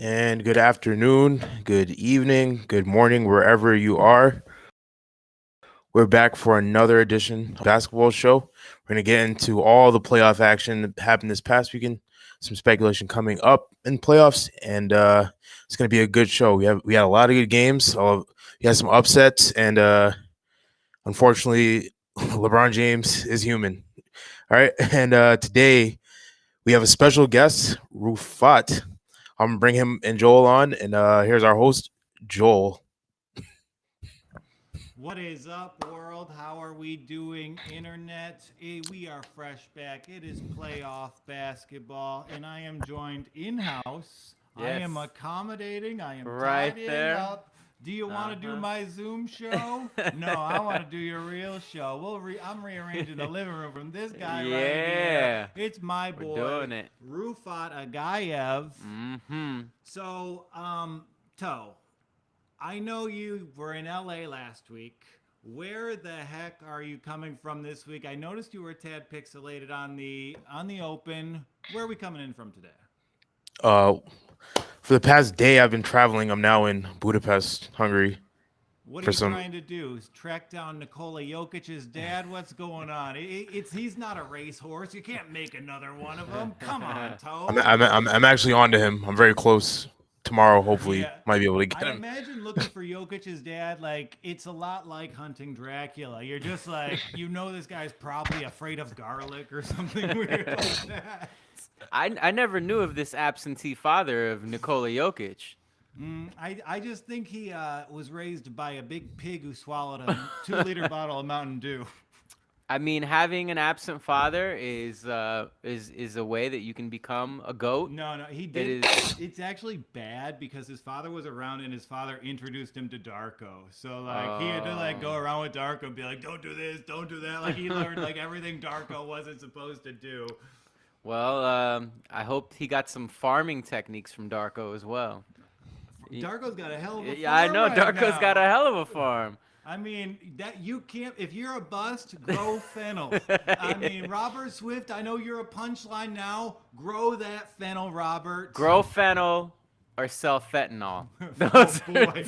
And good afternoon, good evening, good morning, wherever you are. We're back for another edition of Basketball Show. We're going to get into all the playoff action that happened this past weekend, some speculation coming up in playoffs, and it's going to be a good show. We had a lot of good games. We had some upsets, and unfortunately, LeBron James is human. All right, and today we have a special guest, Rufat. I'm gonna bring him and Joel on, and here's our host, Joel. What is up, world? How are we doing, internet? We are fresh back. It is playoff basketball, and I am joined in house. I Yes. am accommodating. I am Right tidying there. up. Do you want to do my Zoom show? No, I want to do your real show. I'm rearranging the living room from this guy right here. Yeah. It's my We're boy, doing it. Rugat Agayev. Mm-hmm. So, Toe, I know you were in LA last week. Where the heck are you coming from this week? I noticed you were a tad pixelated on the open. Where are we coming in from today? Uh, for the past day, I've been traveling. I'm now in Budapest, Hungary. What are For you some, trying to do? Track down Nikola Jokic's dad? What's going on? He's not a racehorse. You can't make another one of them. Come on, Toe. I'm actually on to him. I'm very close. Tomorrow, hopefully, Yeah. might be able to get I him. imagine looking for Jokic's dad, like, it's a lot like hunting Dracula. You're just like, this guy's probably afraid of garlic or something weird like that. I never knew of this absentee father of Nikola Jokic. I just think he was raised by a big pig who swallowed a 2-liter bottle of Mountain Dew. I mean, having an absent father is a way that you can become a goat. No, he It did. is. It's actually bad because his father was around and his father introduced him to Darko. So like he had to like go around with Darko and be like, "Don't do this, don't do that." Like he learned like everything Darko wasn't supposed to do. Well, I hope he got some farming techniques from Darko as well. Darko's got a hell of a Yeah, I farm know right Darko's now. got a hell of a farm. I mean, that you can't. If you're a bust, grow fennel. I mean, Robert Swift. I know you're a punchline now. Grow that fennel, Robert. Grow fennel or sell fentanyl. Oh boy,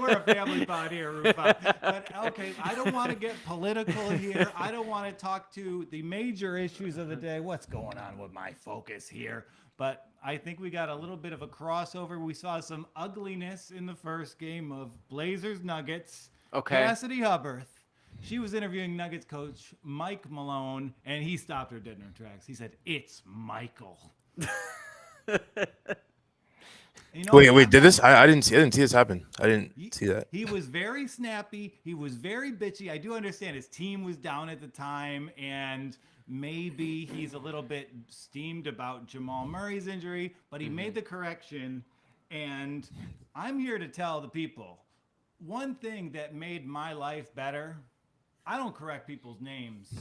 we're a family pod here, Rufa. But okay, I don't want to get political here. I don't want to talk to the major issues of the day. What's going on with my focus here? But I think we got a little bit of a crossover. We saw some ugliness in the first game of Blazers Nuggets. Okay. Cassidy Hubbarth. She was interviewing Nuggets coach Mike Malone, and he stopped her dead in her tracks. He said, "It's Michael." You know, Wait, did this? I didn't see this happen. I didn't see that. He was very snappy. He was very bitchy. I do understand his team was down at the time, and maybe he's a little bit steamed about Jamal Murray's injury, but he made the correction. And I'm here to tell the people one thing that made my life better. I don't correct people's names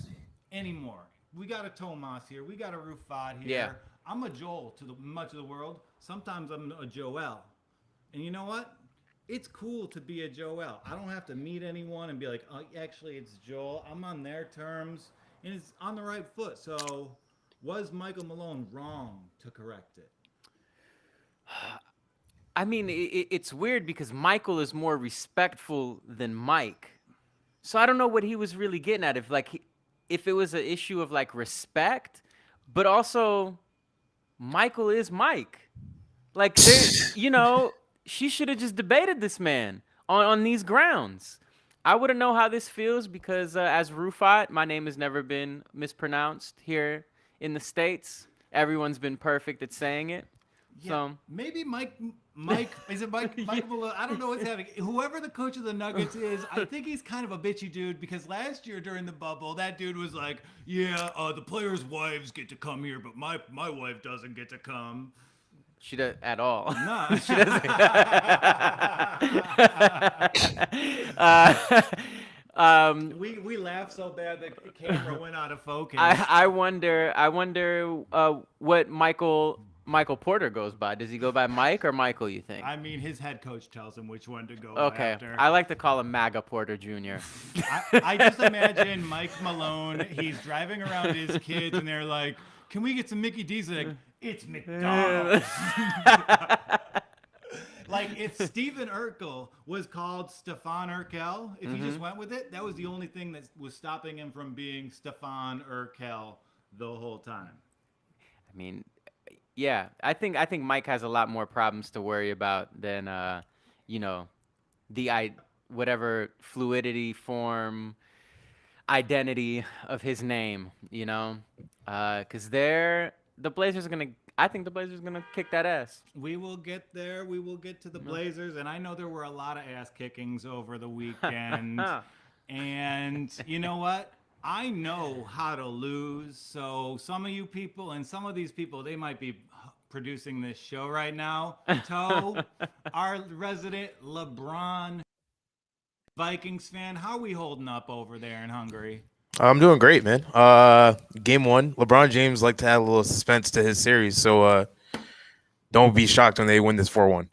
anymore. We got a Tomas here. We got a Rufat here. Yeah. I'm a Joel to much of the world. Sometimes I'm a Joel. And you know what? It's cool to be a Joel. I don't have to meet anyone and be like, oh, actually, it's Joel. I'm on their terms, and it's on the right foot. So, was Michael Malone wrong to correct it? I mean, it's weird because Michael is more respectful than Mike. So I don't know what he was really getting at. If it was an issue of like respect, but also Michael is Mike. Like, she should have just debated this man on these grounds. I wouldn't know how this feels because as Rufat, my name has never been mispronounced here in the States. Everyone's been perfect at saying it. Yeah, So maybe Mike, is it Mike Malone? I don't know what's happening. Whoever the coach of the Nuggets is, I think he's kind of a bitchy dude because last year during the bubble, that dude was like, yeah, the players' wives get to come here, but my wife doesn't get to come. she does at all. No. She doesn't. We laughed so bad the camera went out of focus. I wonder what Michael Porter goes by. Does he go by Mike or Michael, you think? I mean, his head coach tells him which one to go Okay. after. I like to call him MAGA Porter Jr. I just imagine Mike Malone, he's driving around his kids, and they're like, can we get some Mickey D's? Like, It's McDonald's. Like if Steven Urkel was called Stefan Urkel, if he just went with it, that was the only thing that was stopping him from being Stefan Urkel the whole time. I mean, yeah, I think Mike has a lot more problems to worry about than you know, whatever fluidity, form, identity of his name, because the Blazers are gonna. I think the Blazers are gonna kick that ass. We will get there. We will get to the Blazers. And I know there were a lot of ass kickings over the weekend. And you know what? I know how to lose. So some of you people and some of these people, they might be producing this show right now. Toe, our resident LeBron Vikings fan, how are we holding up over there in Hungary? I'm doing great, man. Game 1, LeBron James like to add a little suspense to his series, so don't be shocked when they win this 4-1.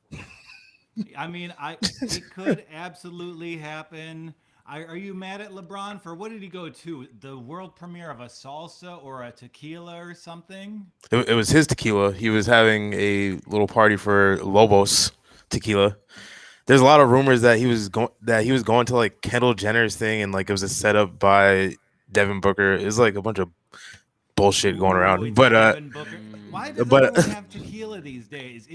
I mean, it could absolutely happen. Are you mad at LeBron for what did he go to? The world premiere of a salsa or a tequila or something? It was his tequila. He was having a little party for Lobos tequila. There's a lot of rumors that he was going to like Kendall Jenner's thing, and like it was a setup by Devin Booker. It was like a bunch of bullshit going around. But Devin Booker. Why does everyone have tequila these days?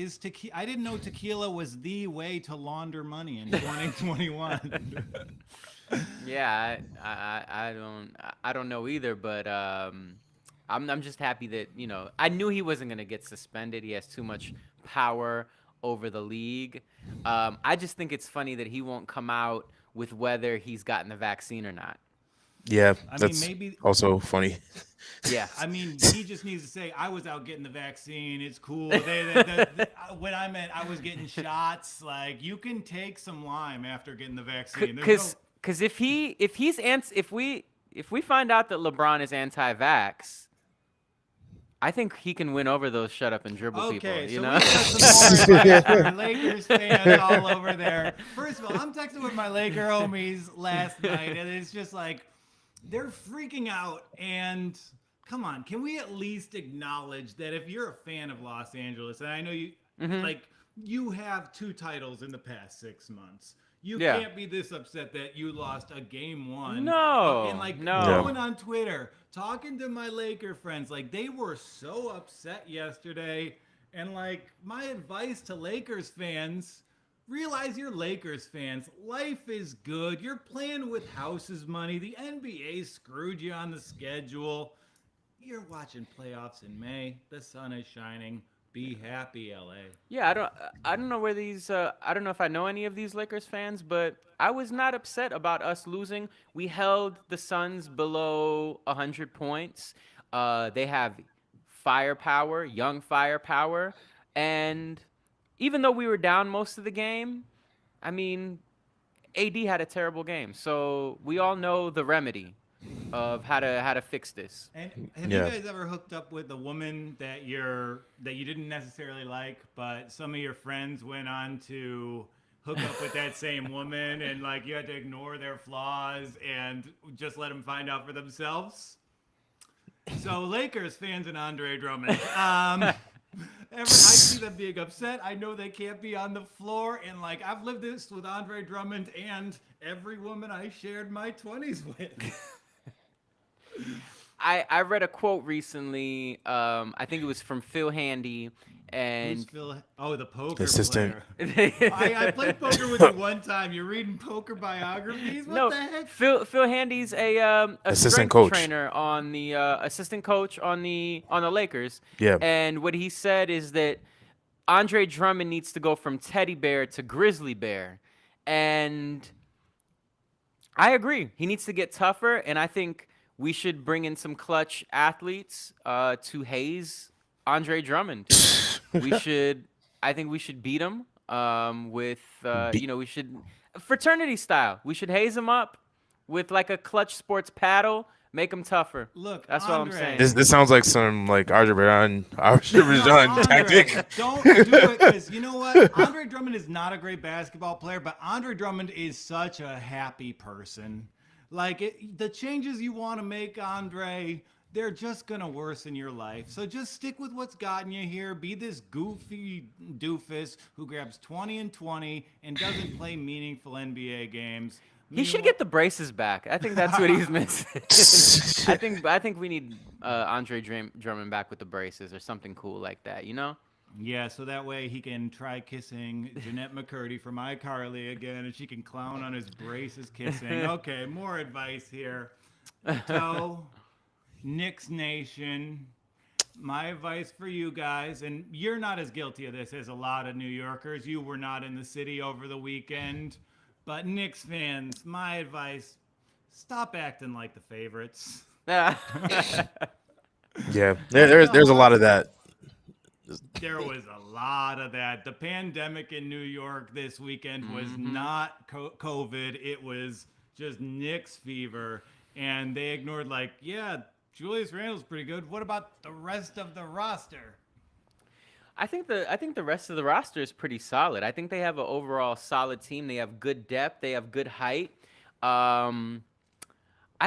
I didn't know tequila was the way to launder money in 2021. Yeah, I don't know either, but I'm just happy that I knew he wasn't gonna get suspended. He has too much power over the league. I just think it's funny that he won't come out with whether he's gotten the vaccine or not. Yeah, that's maybe also funny. Yeah, I mean, he just needs to say, "I was out getting the vaccine. It's cool." When I meant I was getting shots, like you can take some lime after getting the vaccine. Because if we find out that LeBron is anti-vax, I think he can win over those shut up and dribble people. We got some more advice for Lakers fans all over there. First of all, I'm texting with my Laker homies last night, and it's just like they're freaking out. And come on, can we at least acknowledge that if you're a fan of Los Angeles, and I know you you have 2 titles in the past 6 months. You can't be this upset that you lost a game 1. No. And going on Twitter, talking to my Laker friends, like they were so upset yesterday. And like my advice to Lakers fans, realize you're Lakers fans. Life is good. You're playing with house's money. The NBA screwed you on the schedule. You're watching playoffs in May. The sun is shining. Be happy, LA. Yeah, I don't know where these I don't know if I know any of these Lakers fans, but I was not upset about us losing. We held the Suns below 100 points. They have firepower, young firepower, and even though we were down most of the game, I mean, AD had a terrible game. So we all know the remedy of how to fix this. And have you guys ever hooked up with a woman that you didn't necessarily like, but some of your friends went on to hook up with that same woman, and like you had to ignore their flaws and just let them find out for themselves? So Lakers fans and Andre Drummond. I see them being upset. I know they can't be on the floor, and like I've lived this with Andre Drummond and every woman I shared my 20s with. I read a quote recently. I think it was from Phil Handy, and Who's Phil? Oh, the poker assistant. player. I played poker with you one time. You're reading poker biographies? What the heck? Phil Handy's a assistant strength coach trainer on the assistant coach on the Lakers. Yeah. And what he said is that Andre Drummond needs to go from teddy bear to grizzly bear, and I agree. He needs to get tougher, and I think we should bring in some clutch athletes to haze Andre Drummond. I think we should beat him with, we should, fraternity style. We should haze him up with like a clutch sports paddle, make him tougher. Look, that's Andre, all I'm saying. This sounds like some like Azerbaijan tactic. Don't do it, because you know what? Andre Drummond is not a great basketball player, but Andre Drummond is such a happy person. Like the changes you want to make, Andre, they're just going to worsen your life. So just stick with what's gotten you here. Be this goofy doofus who grabs 20 and 20 and doesn't play meaningful NBA games. He should get the braces back. I think that's what he's missing. I think we need Andre Drummond back with the braces or something cool like that, you know? Yeah, so that way he can try kissing Jeanette McCurdy from iCarly again, and she can clown on his braces kissing. Okay, more advice here. So, Knicks Nation, my advice for you guys, and you're not as guilty of this as a lot of New Yorkers. You were not in the city over the weekend. But Knicks fans, my advice, stop acting like the favorites. Yeah, there's a lot of that. There was a lot of that. The pandemic in New York this weekend was not COVID. It was just Knicks fever. And they ignored Julius Randle's pretty good. What about the rest of the roster? I think the rest of the roster is pretty solid. I think they have an overall solid team. They have good depth. They have good height. I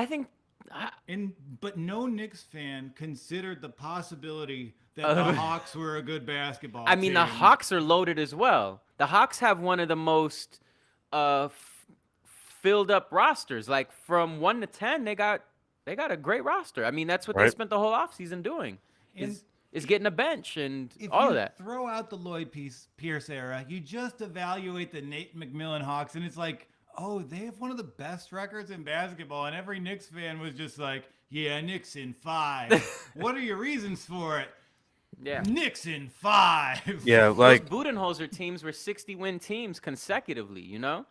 think. But no Knicks fan considered the possibility that the Hawks were a good basketball team. The Hawks are loaded as well. The Hawks have one of the most filled up rosters. Like from 1 to 10, they got a great roster. I mean, that's what they spent the whole offseason doing. Is getting a bench and all of that. Throw out the Lloyd Pierce era. You just evaluate the Nate McMillan Hawks, and it's like, oh, they have one of the best records in basketball. And every Knicks fan was just like, yeah, Knicks in 5. What are your reasons for it? Yeah. Knicks in 5. Yeah, like those Budenholzer teams were 60-win teams consecutively, you know?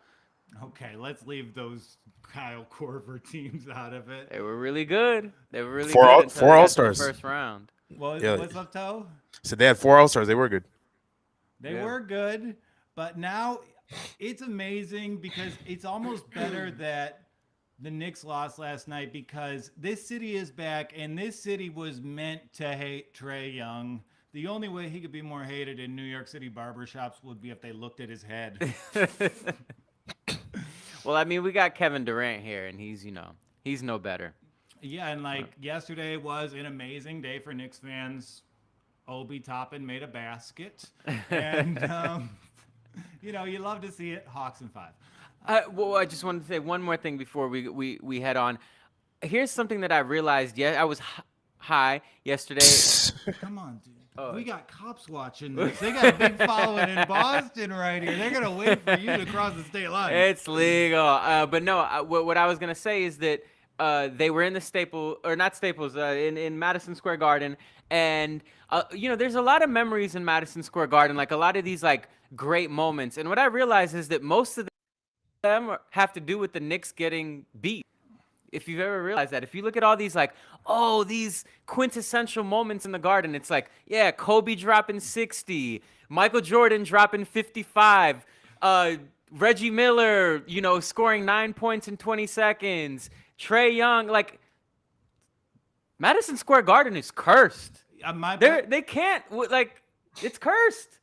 Okay, let's leave those Kyle Korver teams out of it. They were really good. They were really four good until All-Stars. the first round. What's up, Toe? So they had 4 All-Stars. They were good. They were good, but now it's amazing because it's almost better that the Knicks lost last night because this city is back, and this city was meant to hate Trae Young. The only way he could be more hated in New York City barbershops would be if they looked at his head. Well, I mean, we got Kevin Durant here, and he's no better. Yeah, and yesterday was an amazing day for Knicks fans. Obi Toppin made a basket, and you love to see it. Hawks in 5. Well, I just wanted to say one more thing before we head on. Here's something that I realized. Yeah, I was high yesterday. Come on, dude. We got cops watching this. They got a big following in Boston right here. They're gonna wait for you to cross the state line. It's legal. But no, what I was gonna say is that they were in the in Madison Square Garden, and there's a lot of memories in Madison Square Garden, like a lot of these great moments. And what I realized is that most of them have to do with the Knicks getting beat. If you've ever realized that, if you look at all these these quintessential moments in the Garden, it's like, yeah, Kobe dropping 60, Michael Jordan dropping 55, Reggie Miller, scoring 9 points in 20 seconds, Trae Young, Madison Square Garden is cursed. They can't, it's cursed.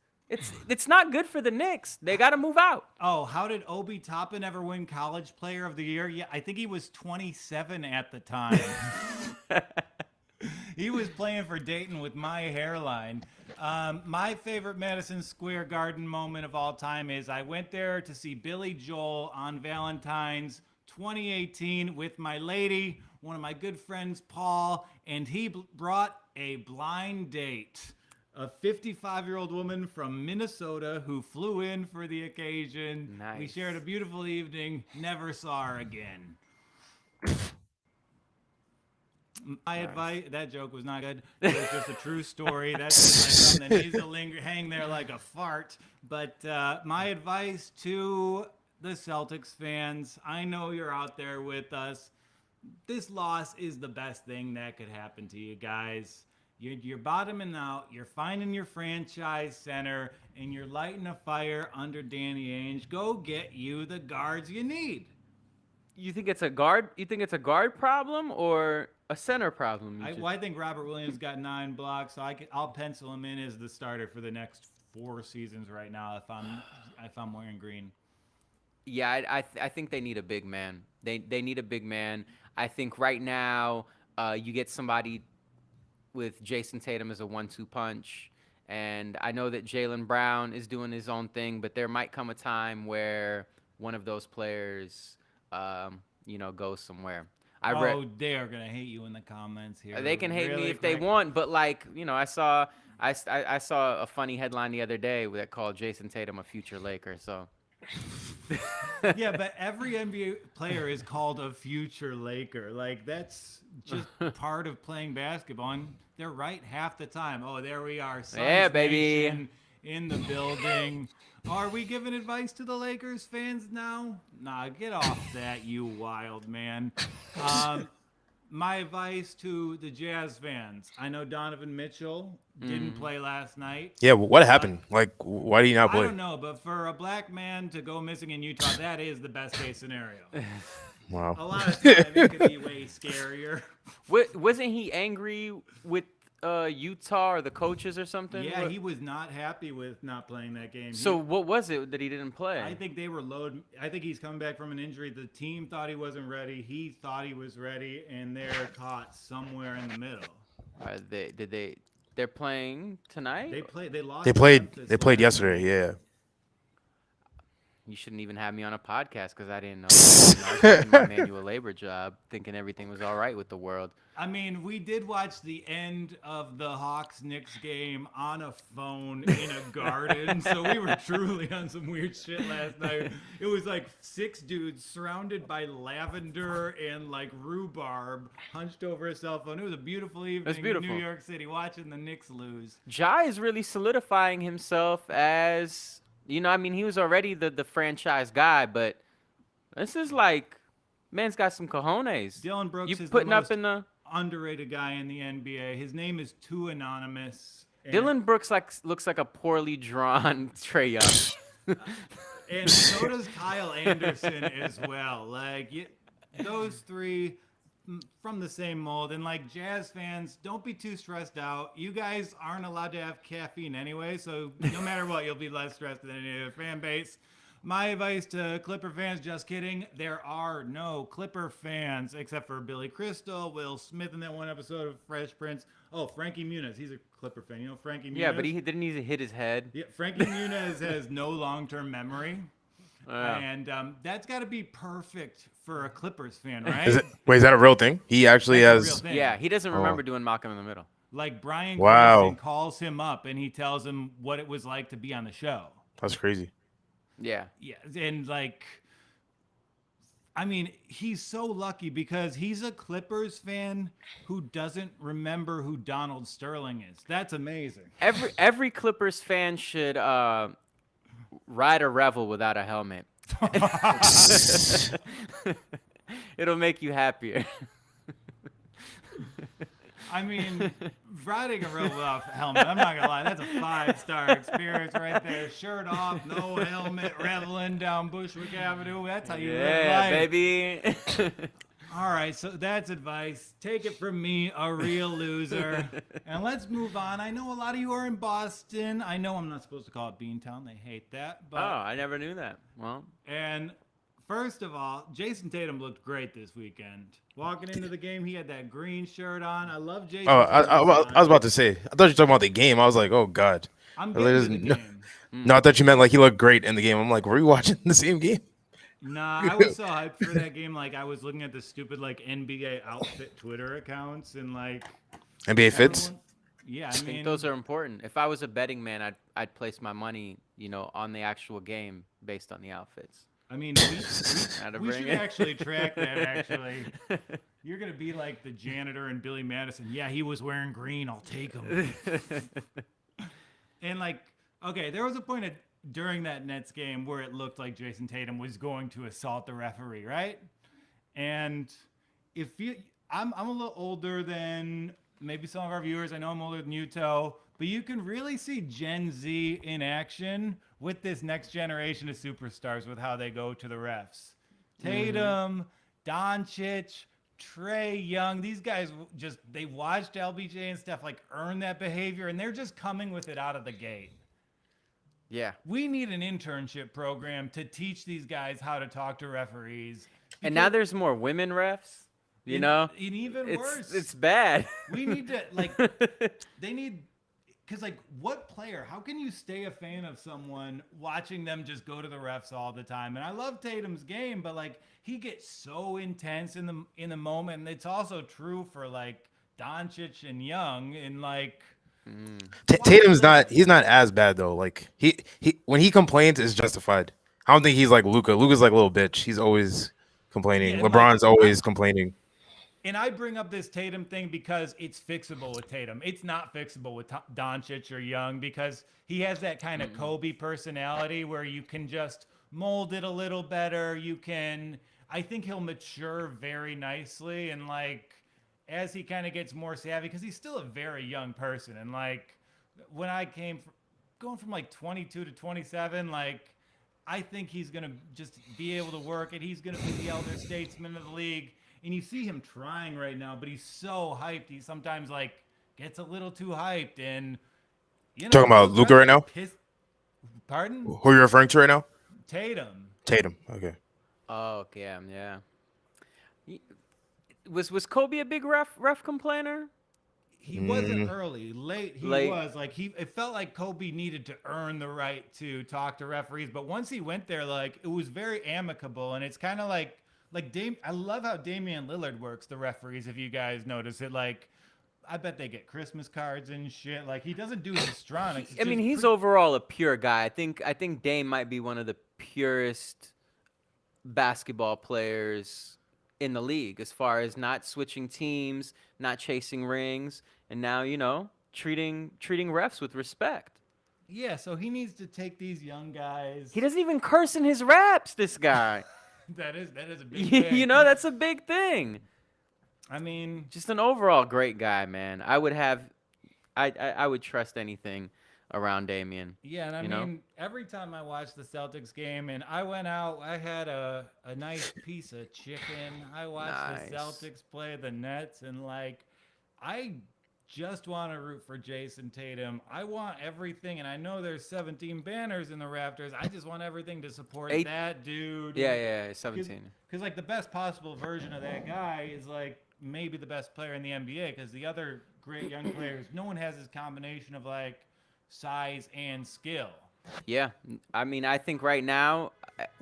It's not good for the Knicks. They got to move out. Oh, how did Obi Toppin ever win College Player of the Year? Yeah, I think he was 27 at the time. He was playing for Dayton with my hairline. My favorite Madison Square Garden moment of all time is I went there to see Billy Joel on Valentine's 2018 with my lady, one of my good friends, Paul, and he brought a blind date. A 55-year-old woman from Minnesota who flew in for the occasion. Nice. We shared a beautiful evening. Never saw her again. My advice, that joke was not good. It was just a true story. That's just something that needs to hang there like a fart. But my advice to the Celtics fans, I know you're out there with us. This loss is the best thing that could happen to you guys. You're bottoming out, you're finding your franchise center, and you're lighting a fire under Danny Ainge. Go get you the guards you need. You think it's a guard? You think it's a guard problem or a center problem? I think Robert Williams got 9 blocks, so I'll pencil him in as the starter for the next 4 seasons right now if I'm wearing green. Yeah, I think they need a big man. They need a big man. I think right now you get somebody with Jason Tatum as a 1-2 punch. And I know that Jaylen Brown is doing his own thing, but there might come a time where one of those players, goes somewhere. They are gonna hate you in the comments here. They can hate me Really if they quick. want, but I saw a funny headline the other day that called Jason Tatum a future Laker. So Yeah, but every NBA player is called a future Laker. Like, that's just part of playing basketball, and they're right half the time. Oh, there we are. Suns Yeah, baby. Nation in the building. Are we giving advice to the Lakers fans now? Nah, get off that, you wild man. My advice to the Jazz fans. I know Donovan Mitchell didn't play last night. Yeah, what happened? Like, why do you not I play? don't know, but for a black man to go missing in Utah, that is the best case scenario. Wow. A lot of time it could be way scarier. Wasn't he angry with Utah or the coaches or something? Yeah, he was not happy with not playing that game. So what was it that he didn't play? I think they were load. I think he's coming back from an injury. The team thought he wasn't ready. He thought he was ready, and they're caught somewhere in the middle. They're playing tonight? They lost. They to played. Memphis They played last yesterday. night. Yeah. You shouldn't even have me on a podcast because I didn't know. I was doing my manual labor job, thinking everything was all right with the world. I mean, we did watch the end of the Hawks-Knicks game on a phone in a garden, so we were truly on some weird shit last night. It was like 6 dudes surrounded by lavender and like rhubarb, hunched over a cell phone. It was a beautiful evening in New York City watching the Knicks lose. Ja is really solidifying himself as, he was already the franchise guy, but this is like, man's got some cojones. Dylan Brooks You is putting the up most in the underrated guy in the NBA. His name is too anonymous. Dylan Brooks looks like a poorly drawn Trae Young. And so does Kyle Anderson as well. Like, those three from the same mold. And like, Jazz fans, don't be too stressed out. You guys aren't allowed to have caffeine anyway, so no matter what, you'll be less stressed than any other fan base. My advice to Clipper fans, just kidding, there are no Clipper fans except for Billy Crystal, Will Smith in that one episode of Fresh Prince. Oh, Frankie Muniz, he's a Clipper fan. You know Frankie Muniz? Yeah, but he didn't even hit his head. Yeah, Frankie Muniz has no long-term memory. And that's got to be perfect for a Clippers fan, right? Is that a real thing? He actually That's a has. real thing. Yeah, he doesn't remember doing Malcolm in the Middle. Like, Brian Wow. Cranston calls him up and he tells him what it was like to be on the show. That's crazy. Yeah. Yeah, and like, I mean, he's so lucky because he's a Clippers fan who doesn't remember who Donald Sterling is. That's amazing. Every Clippers fan should ride a Revel without a helmet. It'll make you happier. I mean, riding a Revel without a helmet, I'm not gonna lie, that's a 5-star experience right there. Shirt off, no helmet, reveling down Bushwick Avenue. That's how you live life. Baby. All right, so that's advice. Take it from me, a real loser. And let's move on. I know a lot of you are in Boston. I know I'm not supposed to call it Beantown. They hate that. But I never knew that. Well, and first of all, Jason Tatum looked great this weekend. Walking into the game, he had that green shirt on. I love Jason. Oh, I was about to say. I thought you were talking about the game. I was like, oh god. I'm getting to the game. No, I thought you meant like he looked great in the game. I'm like, were you watching the same game? Nah, I was so hyped for that game. Like, I was looking at the stupid like NBA outfit Twitter accounts and like NBA fits. Yeah, I think those are important. If I was a betting man, I'd place my money, on the actual game based on the outfits. I mean, we should actually track that, actually. You're going to be like the janitor and Billy Madison. Yeah, he was wearing green. I'll take him. And, like, okay, there was a point during that Nets game where it looked like Jason Tatum was going to assault the referee, right? And I'm a little older than maybe some of our viewers. I know I'm older than you, Toe. But you can really see Gen Z in action with this next generation of superstars with how they go to the refs. Tatum, Doncic, Trae Young. These guys they watched LBJ and stuff like earn that behavior, and they're just coming with it out of the gate. Yeah. We need an internship program to teach these guys how to talk to referees. And now there's more women refs. You And, know, and even worse, it's bad. we need to they need because what player? How can you stay a fan of someone watching them just go to the refs all the time? And I love Tatum's game, but he gets so intense in the moment, and it's also true for Doncic and Young, and Tatum's not. He's not as bad though. Like he when he complains is justified. I don't think he's like Luka. Luka's like a little bitch. He's always complaining. Yeah, and LeBron's always complaining. And I bring up this Tatum thing because it's fixable with Tatum. It's not fixable with Doncic or Young because he has that kind of Kobe personality where you can just mold it a little better. I think he'll mature very nicely. And as he kind of gets more savvy, because he's still a very young person. And when I going from 22 to 27, I think he's going to just be able to work and he's going to be the elder statesman of the league. And you see him trying right now, but he's so hyped. He sometimes gets a little too hyped. And Talking about Luka right now. Pardon? Who are you referring to right now? Tatum. Okay. Oh, okay, yeah. Was Kobe a big ref complainer? He wasn't early. Late he was. It felt like Kobe needed to earn the right to talk to referees. But once he went there, it was very amicable. And it's kind of I love how Damian Lillard works the referees, if you guys notice it. I bet they get Christmas cards and shit. He doesn't do histrionics. I mean, he's overall a pure guy. I think Dame might be one of the purest basketball players in the league as far as not switching teams, not chasing rings, and now, treating refs with respect. Yeah, so he needs to take these young guys. He doesn't even curse in his raps, this guy. That is a big thing. That's a big thing. I mean, just an overall great guy, man. I would trust anything around Damian. Yeah, and I mean, every time I watch the Celtics game, and I went out, I had a nice piece of chicken. I watched the Celtics play the Nets, and I just want to root for Jason Tatum. I want everything, and I know there's 17 banners in the rafters. I just want everything to support that dude. Yeah, 17. Because the best possible version of that guy is maybe the best player in the NBA. Because the other great young players, no one has this combination of size and skill. Yeah, I mean, I think right now,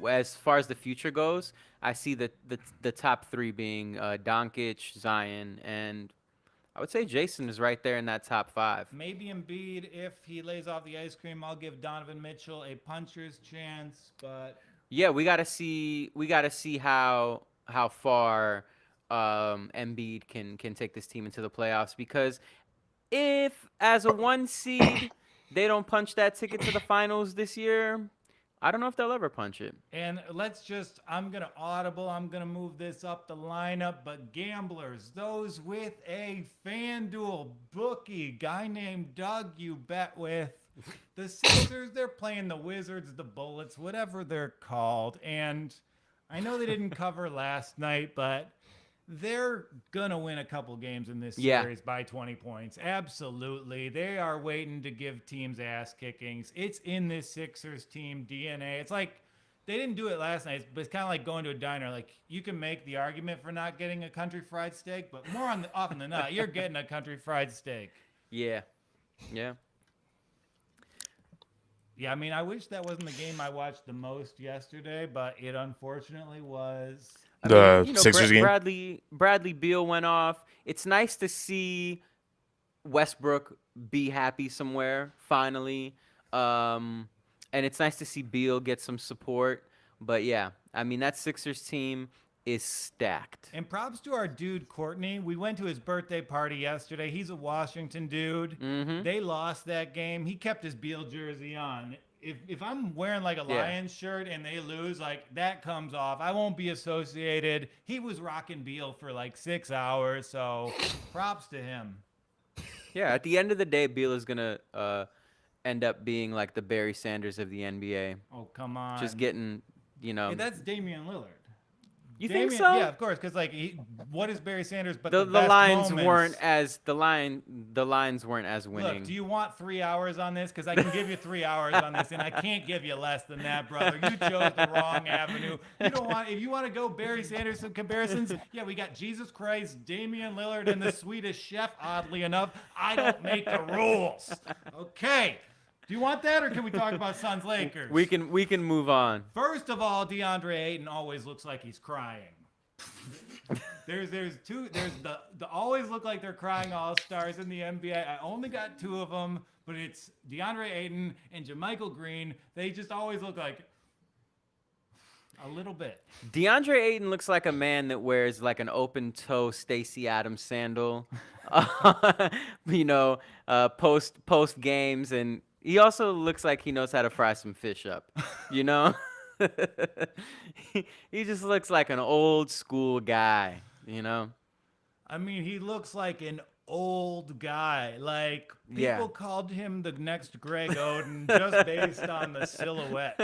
as far as the future goes, I see the top three being Doncic, Zion, and I would say Jason is right there in that top five. Maybe Embiid, if he lays off the ice cream. I'll give Donovan Mitchell a puncher's chance, but yeah, we gotta see how far Embiid can take this team into the playoffs, because if as a 1 seed they don't punch that ticket to the finals this year, I don't know if they'll ever punch it. And I'm going to move this up the lineup, but gamblers, those with a FanDuel bookie, guy named Doug you bet with, the Sixers, they're playing the Wizards, the Bullets, whatever they're called. And I know they didn't cover last night, but they're going to win a couple games in this series by 20 points. Absolutely. They are waiting to give teams ass kickings. It's in this Sixers team DNA. It's they didn't do it last night, but it's kind of like going to a diner. You can make the argument for not getting a country fried steak, but more often than not, you're getting a country fried steak. Yeah. Yeah, I mean, I wish that wasn't the game I watched the most yesterday, but it unfortunately was. Sixers game. Bradley Beal went off. It's nice to see Westbrook be happy somewhere finally, and it's nice to see Beal get some support. But yeah, I mean, that Sixers team is stacked. And props to our dude Courtney. We went to his birthday party yesterday. He's a Washington dude. Mm-hmm. They lost that game. He kept his Beal jersey on. If I'm wearing a Lions shirt and they lose, that comes off. I won't be associated. He was rocking Beal for 6 hours, so props to him. Yeah, at the end of the day, Beal is gonna end up being the Barry Sanders of the NBA. Oh, come on. Just getting, Hey, that's Damian Lillard. You think Damian, so? yeah, of course, because like, what is Barry Sanders? But The the best lines moments. weren't as the lines weren't as winning. Look, do you want 3 hours on this? Because I can give you 3 hours on this, and I can't give you less than that, brother. You chose the wrong avenue. You don't want. If you want to go Barry Sanders comparisons, yeah, we got Jesus Christ, Damian Lillard, and the Swedish Chef. Oddly enough, I don't make the rules. Okay. Do you want that, or can we talk about Suns Lakers? We can move on. First of all, DeAndre Ayton always looks like he's crying. There's the always look like they're crying all-stars in the NBA. I only got 2 of them, but it's DeAndre Ayton and JaMychal Green. They just always look like a little bit. DeAndre Ayton looks like a man that wears like an open-toe Stacey Adams sandal, post games, and he also looks like he knows how to fry some fish up, you know? he just looks like an old school guy, you know? I mean, he looks like an old guy. Like, people called him the next Greg Oden just based on the silhouette.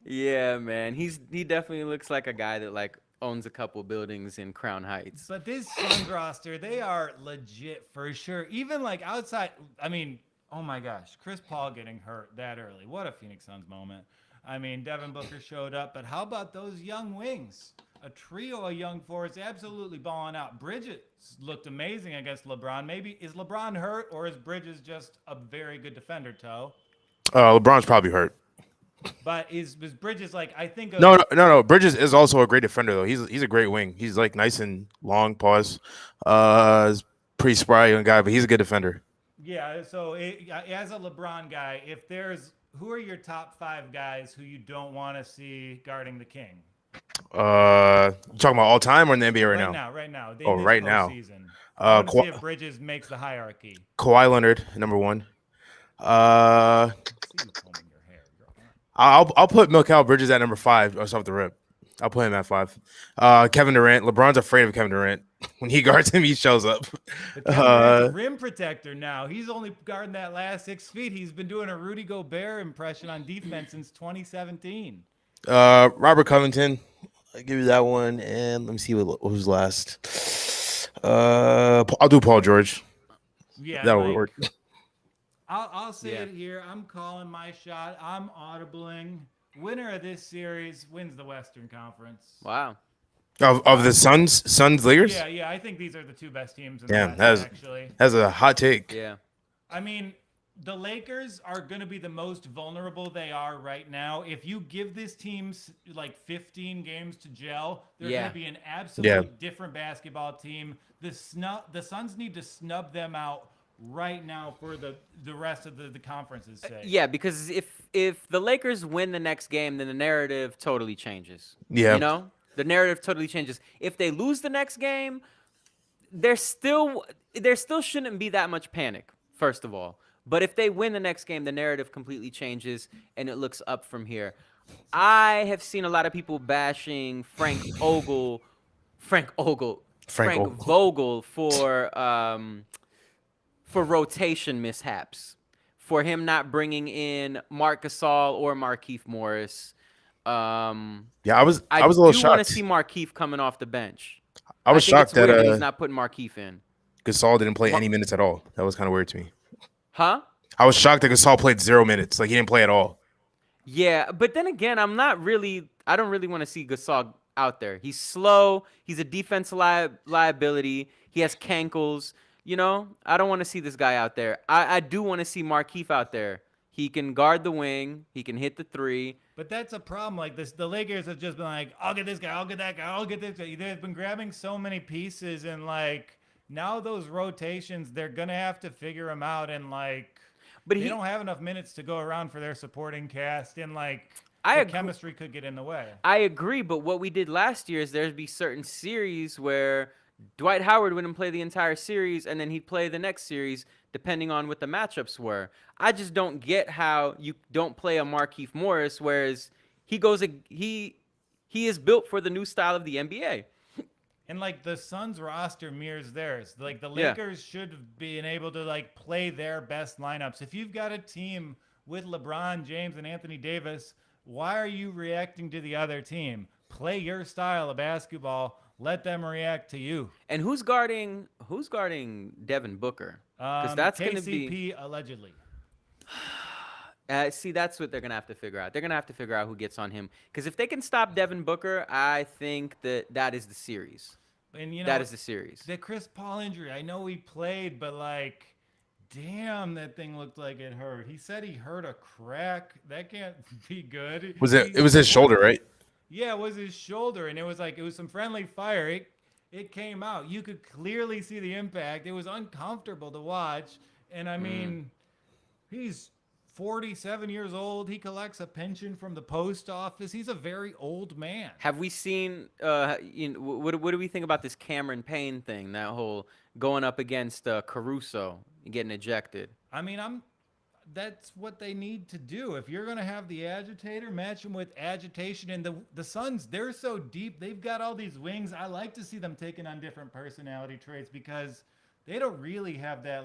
Yeah, man. He definitely looks like a guy that like owns a couple buildings in Crown Heights. But this Suns roster, they are legit for sure. Even like outside, I mean, oh my gosh, Chris Paul getting hurt that early. What a Phoenix Suns moment. I mean, Devin Booker showed up, but how about those young wings? A trio of young forwards absolutely balling out. Bridges looked amazing against LeBron. Maybe is LeBron hurt, or is Bridges just a very good defender, Toe? LeBron's probably hurt. But is Bridges like, I think of, No. Bridges is also a great defender though. He's a great wing. He's like nice and long. Pause. He's pretty spry young guy, but he's a good defender. Yeah. So as a LeBron guy, if there's who are your top 5 guys who you don't want to see guarding the King? You talking about all time or in the NBA right now? Right now. Right now. I want to see if Bridges makes the hierarchy. Kawhi Leonard, number 1. I'll put Mikal Bridges at number 5. Off the rip. I'll put him at 5. Kevin Durant. LeBron's afraid of Kevin Durant. When he guards him, he shows up. But Kevin Durant's a rim protector now. He's only guarding that last 6 feet. He's been doing a Rudy Gobert impression on defense since 2017. Robert Covington. I'll give you that one. And let me see who's last. I'll do Paul George. Yeah, that would work. I'll say it here. I'm calling my shot. I'm audibling. Winner of this series wins the Western Conference. Wow. Of the Suns Lakers? Yeah. I think these are the 2 best teams in the West, actually. That's a hot take. Yeah. I mean, the Lakers are going to be the most vulnerable they are right now. If you give this team like 15 games to gel, they're going to be an absolutely different basketball team. The Suns need to snub them out right now for the rest of the conference's sake. Yeah, because if the Lakers win the next game, then the narrative totally changes. Yeah. You know? The narrative totally changes. If they lose the next game, there still shouldn't be that much panic, first of all. But if they win the next game, the narrative completely changes and it looks up from here. I have seen a lot of people bashing Frank Vogel for rotation mishaps, for him not bringing in Marc Gasol or Markieff Morris. I was a little shocked. I want to see Markieff coming off the bench. I was shocked that he's not putting Markieff in. Gasol didn't play any minutes at all. That was kind of weird to me. Huh? I was shocked that Gasol played 0 minutes. Like, he didn't play at all. Yeah, but then again, I don't really want to see Gasol out there. He's slow. He's a defense liability. He has cankles. You know, I don't want to see this guy out there. I do want to see Markieff out there. He can guard the wing. He can hit the 3. But that's a problem. Like this, the Lakers have just been like, I'll get this guy, I'll get that guy, I'll get this guy. They've been grabbing so many pieces, and like now those rotations, they're gonna have to figure them out, and like, but they don't have enough minutes to go around for their supporting cast, and like chemistry could get in the way. I agree, but what we did last year is there'd be certain series where Dwight Howard wouldn't play the entire series, and then he'd play the next series depending on what the matchups were. I just don't get how you don't play a Markieff Morris, whereas he is built for the new style of the NBA. And like the Suns roster mirrors theirs. Like the Lakers should have been able to like play their best lineups. If you've got a team with LeBron James and Anthony Davis, why are you reacting to the other team? play your style of basketball. Let them react to you. And who's guarding Devin Booker? Because that's going to be KCP allegedly. see, that's what they're gonna have to figure out. They're gonna have to figure out who gets on him. Because if they can stop Devin Booker, I think that is the series. And you know That is the series. The Chris Paul injury. I know he played, but like, damn, that thing looked like it hurt. He said he hurt a crack. That can't be good. It was his shoulder, right? Yeah, it was his shoulder, and it was some friendly fire. It came out. You could clearly see the impact. It was uncomfortable to watch. And I mean, he's 47 years old. He collects a pension from the post office. He's a very old man. Have we seen? What do we think about this Cameron Payne thing? That whole going up against Caruso and getting ejected. I mean, that's what they need to do. If you're going to have the agitator, match him with agitation. And the Suns, they're so deep. They've got all these wings. I like to see them taking on different personality traits because they don't really have that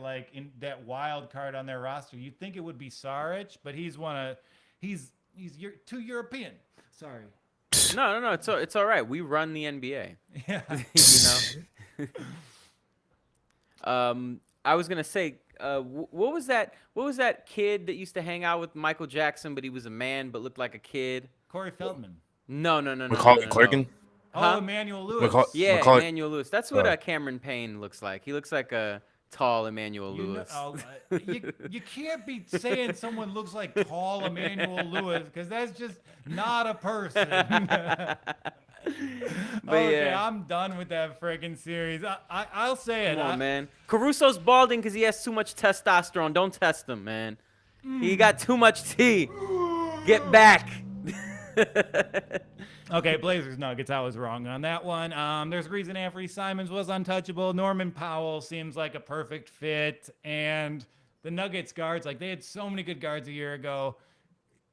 that wild card on their roster. You'd think it would be Saric, but he's too European. Sorry. No. It's all right. We run the NBA. Yeah. You know. I was gonna say, what was that? What was that kid that used to hang out with Michael Jackson, but he was a man, but looked like a kid? Corey Feldman. No. Macaulay Culkin? Oh, Emmanuel Lewis. Emmanuel Lewis. That's what Cameron Payne looks like. He looks like a tall Emmanuel Lewis. You can't be saying someone looks like tall Emmanuel Lewis because that's just not a person. Yeah. I'm done with that friggin' series. I'll say it. Come on, man. Caruso's balding because he has too much testosterone. Don't test him, man. He got too much tea. Get back. Okay, Blazers Nuggets. I was wrong on that one. There's a reason Anthony Simons was untouchable. Norman Powell seems like a perfect fit, and the Nuggets guards, they had so many good guards a year ago.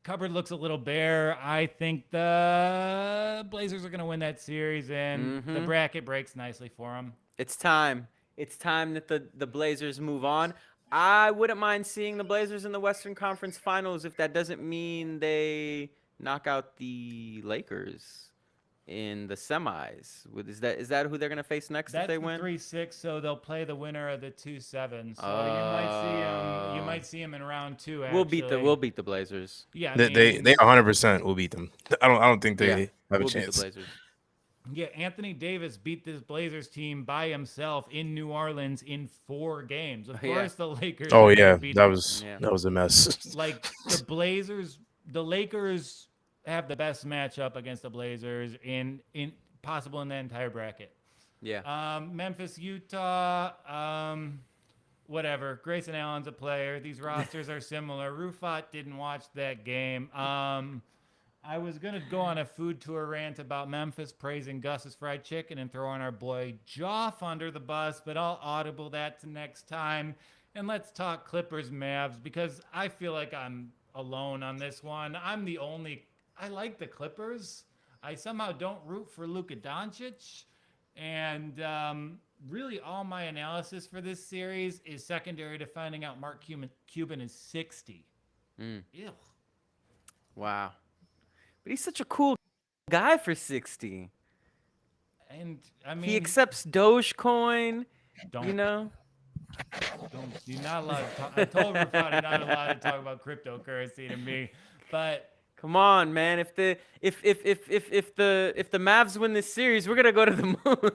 Cupboard looks a little bare. I think the Blazers are going to win that series, and the bracket breaks nicely for them. It's time. It's time that the Blazers move on. I wouldn't mind seeing the Blazers in the Western Conference Finals if that doesn't mean they knock out the Lakers in the semis. Is that who they're gonna face next if they win? 3-6, so they'll play the winner of the 2-7. So you might see him in round 2. Actually. We'll beat the Blazers. Yeah, they 100% will beat them. I don't think they have a chance. Beat the Blazers. Yeah, Anthony Davis beat this Blazers team by himself in New Orleans in 4 games. Of course, the Lakers. Oh yeah, that was a mess. The Lakers have the best matchup against the Blazers in possible in the entire bracket. Yeah. Memphis, Utah, whatever. Grayson Allen's a player. These rosters are similar. Rufat didn't watch that game. I was gonna go on a food tour rant about Memphis praising Gus's fried chicken and throwing our boy Joff under the bus, but I'll audible that to next time. And let's talk Clippers Mavs because I feel like I'm alone on this one. I like the Clippers. I somehow don't root for Luka Doncic. And really all my analysis for this series is secondary to finding out Mark Cuban is 60. Ew. Wow. But he's such a cool guy for 60. And I mean, he accepts Dogecoin. You're not allowed to talk. I told Rufat you're not allowed to talk about cryptocurrency to me. But come on, man. If the Mavs win this series, we're gonna go to the moon.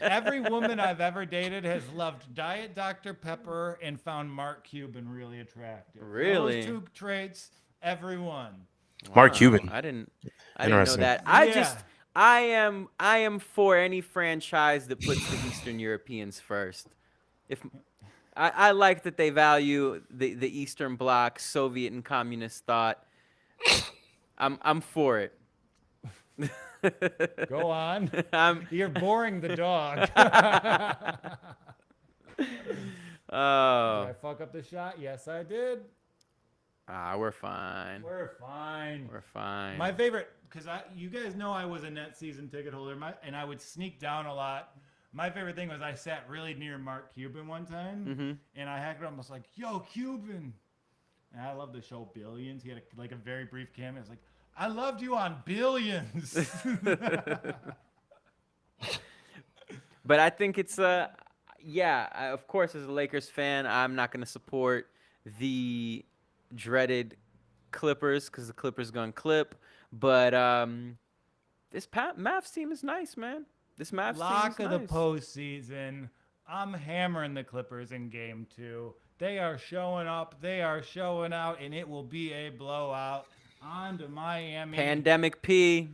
Every woman I've ever dated has loved Diet Dr. Pepper and found Mark Cuban really attractive. Really? Those 2 traits, everyone. Wow. Mark Cuban. I didn't know that. I am for any franchise that puts the Eastern Europeans first. If I like that they value the Eastern Bloc, Soviet and communist thought. I'm for it. Go on. You're boring the dog. Oh. Did I fuck up the shot? Yes, I did. We're fine. We're fine. My favorite, because you guys know I was a net season ticket holder, and I would sneak down a lot. My favorite thing was I sat really near Mark Cuban one time, and I hacked him. I was like, "Yo, Cuban!" And I love the show Billions. He had a very brief cameo. It's like, I loved you on Billions. But I think it's of course, as a Lakers fan, I'm not gonna support the dreaded Clippers because the Clippers gonna clip. But this Mavs team is nice, man. This Mavs Lock team of is the nice. postseason. I'm hammering the Clippers in game 2. They are showing up. They are showing out, and it will be a blowout. On to Miami. Pandemic P.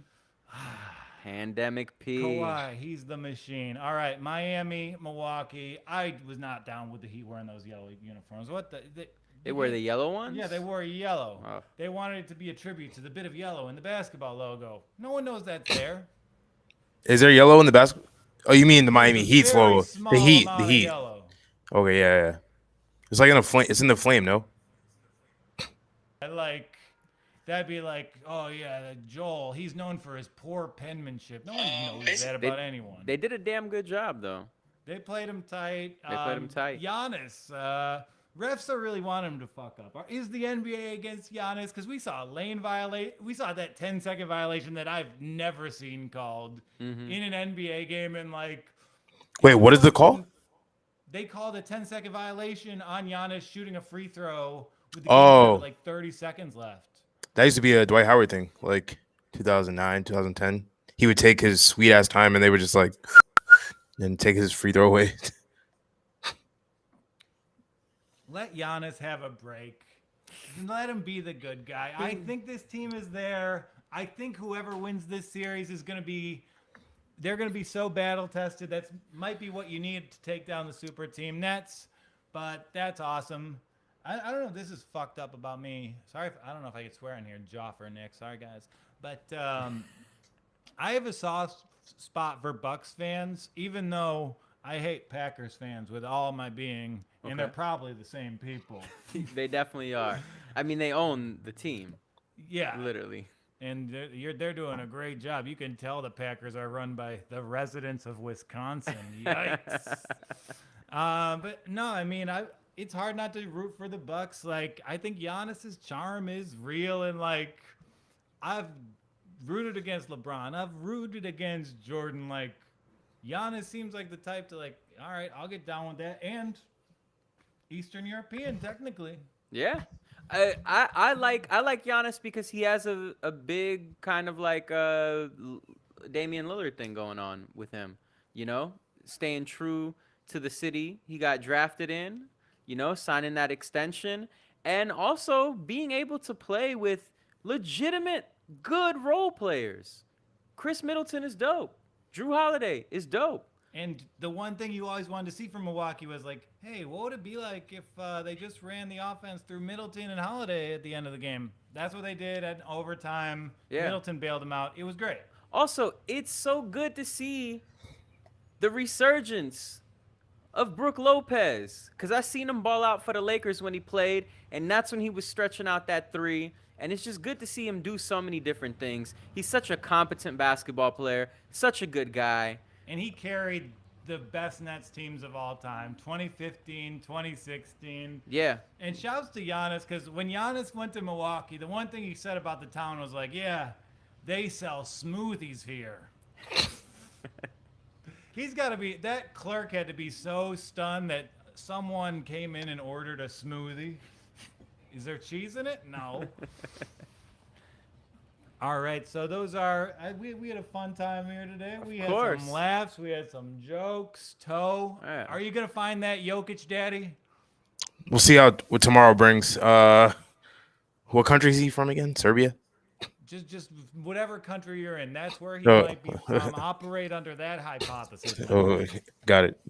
Pandemic P. Kawhi, he's the machine. All right, Miami, Milwaukee. I was not down with the Heat wearing those yellow uniforms. What the? They wear the yellow ones? Yeah, they wore yellow. Oh. They wanted it to be a tribute to the bit of yellow in the basketball logo. No one knows that's there. Is there yellow in the basketball? Oh, you mean the Miami There's a Heat's very logo? small The Heat. amount The of Heat. yellow. Okay, yeah. It's like in a flame. It's in the flame, no? Like, that'd be like, oh yeah, Joel. He's known for his poor penmanship. No one knows that about anyone. They did a damn good job, though. They played him tight. They played him tight. Giannis, refs are really want him to fuck up. Is the NBA against Giannis? Because we saw a lane violate. We saw that 10-second violation that I've never seen called in an NBA game. And like, Wait, what is the call? They called a 10-second violation on Giannis shooting a free throw with the game with like 30 seconds left. That used to be a Dwight Howard thing, like 2009, 2010. He would take his sweet ass time, and they would just like, and take his free throw away. Let Giannis have a break. Let him be the good guy. I think this team is there. I think whoever wins this series is going to be. They're going to be so battle tested. That might be what you need to take down the super team Nets. But that's awesome. I don't know if this is fucked up about me. Sorry, I don't know if I could swear in here, Joff or Nick. Sorry, guys. But I have a soft spot for Bucks fans, even though I hate Packers fans with all my being, and they're probably the same people. They definitely are. I mean, they own the team. Yeah. Literally. And they're doing a great job. You can tell the Packers are run by the residents of Wisconsin. Yikes. But no, I mean, it's hard not to root for the Bucks. Like, I think Giannis's charm is real, and like, I've rooted against LeBron. I've rooted against Jordan. Like, Giannis seems like the type to like, all right, I'll get down with that. And Eastern European, technically. Yeah. I like Giannis because he has a big kind of like Damian Lillard thing going on with him, you know, staying true to the city he got drafted in, you know, signing that extension, and also being able to play with legitimate good role players. Chris Middleton is dope. Drew Holiday is dope. And the one thing you always wanted to see from Milwaukee was like, hey, what would it be like if they just ran the offense through Middleton and Holiday at the end of the game? That's what they did at overtime. Yeah. Middleton bailed them out. It was great. Also, it's so good to see the resurgence of Brook Lopez, because I seen him ball out for the Lakers when he played, and that's when he was stretching out that three. And it's just good to see him do so many different things. He's such a competent basketball player, such a good guy. And he carried the best Nets teams of all time, 2015, 2016. Yeah. And shouts to Giannis, because when Giannis went to Milwaukee, the one thing he said about the town was like, yeah, they sell smoothies here. He's got to be, that clerk had to be so stunned that someone came in and ordered a smoothie. Is there cheese in it? No. All right, so those are we had a fun time here today. We had some laughs, we had some jokes. Yeah. Are you gonna find that Jokic daddy? We'll see what tomorrow brings. What country is he from again? Serbia? Just whatever country you're in, that's where he might be from. Operate under that hypothesis. Oh, got it.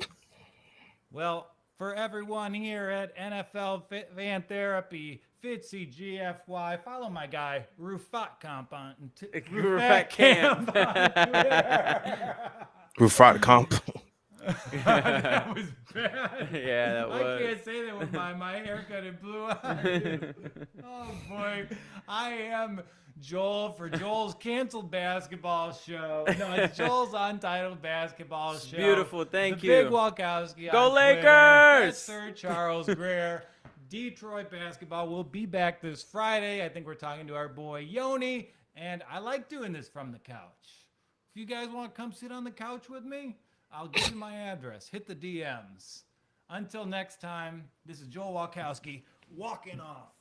Well, for everyone here at NFL Fan Therapy, Fitzy GFY, follow my guy Rufat Camp on Rufat Camp on Twitter. Rufat Camp. That was bad. Yeah, that was. I can't say that with my haircut and blue eyes. Oh boy, I am Joel for Joel's canceled basketball show. No, it's Joel's Untitled Basketball Show. Beautiful, thank you. Big Walkowski. Go on Lakers! Twitter. That's Sir Charles Greer. Detroit basketball will be back this Friday. I think we're talking to our boy Yoni. And I like doing this from the couch. If you guys want to come sit on the couch with me, I'll give you my address. Hit the DMs. Until next time, this is Joel Walkowski walking off.